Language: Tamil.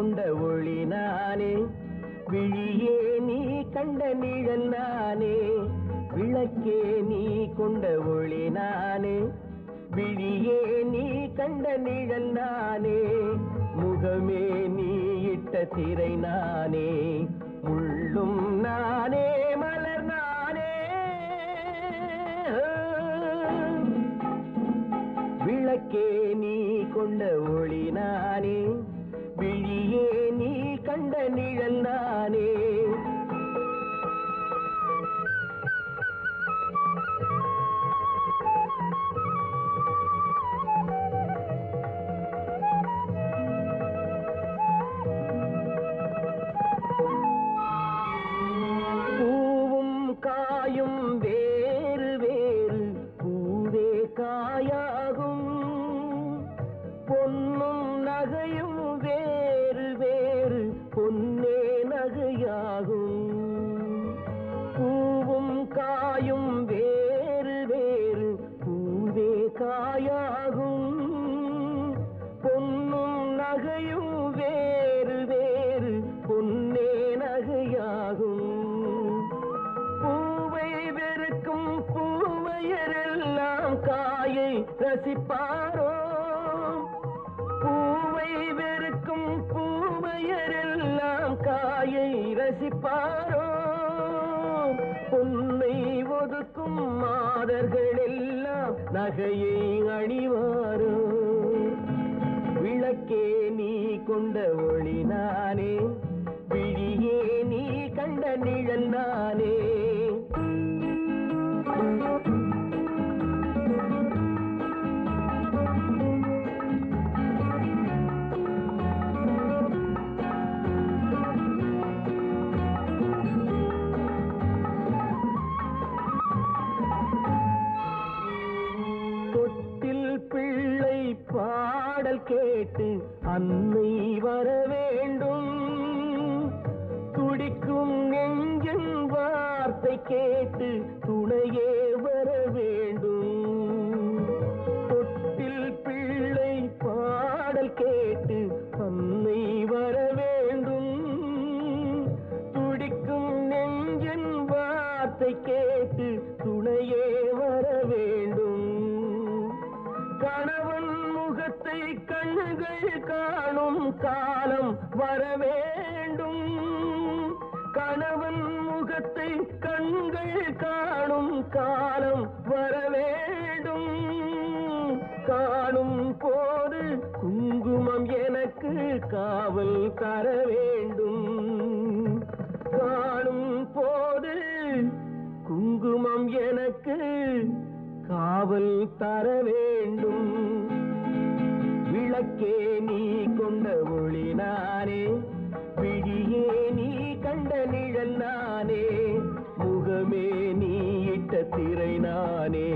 கொண்ட ஒளி நானே, விழியே நீ கண்ட நிழல் நானே. விளக்கே நீ கொண்ட ஒளி நானே, விழியே நீ கண்ட நிழல் நானே. முகமே நீ இட்ட திரை நானே, முள்ளும் நானே மலர் நானே. விளக்கே நீ கொண்ட ஒளி நானே, விழியே நீ கண்ட நிழல் நானே. காயும் வேறு வேறு பூவே காயாகும், பொன்னும் நகையும் வேறு வேறு பொன்னே நகையாகும். பூவும் காயும் வேறு வேறு பூவே காயாகும், பொன்னும் நகையும் வேறு வேறு பொன்னே நகையாகும். பூவையரெல்லாம் காயை ரசிப்பாரோ, பூவை வெறுக்கும் பூவையரெல்லாம் காயை ரசிப்பாரோ. பொன்னை ஒதுக்கும் மாதர்கள் எல்லாம் நகையை அணிவாரோ. விளக்கே நீ கொண்ட ஒளி நானே, விழியே நீ கண்ட நிழல் நானே. தொட்டில் பிள்ளை பாடல் கேட்டு அன்னை வர வேண்டும், துடிக்கும் நெஞ்சின் வார்த்தை கேட்டு துணையே வர வேண்டும். தொட்டில் பிள்ளை பாடல் கேட்டு அன்னை வர வேண்டும், துடிக்கும் நெஞ்சின் வார்த்தை கேட்டு துணையே வர வேண்டும். கணவன் முகத்தை கண்கள் காணும் காலம் வர வேண்டும், கணவன் முகத்தை கண்கள் காணும் காலம் வர வேண்டும். காணும் போது குங்குமம் எனக்கு காவல் தர வேண்டும், காணும் போது குங்குமம் எனக்கு காவல் தர வேண்டும். விளக்கே நீ கொண்ட ஒளி நானே, விழியே நீ கண்ட நிழல் நானே. முகமே நீ இட்ட திரை நானே.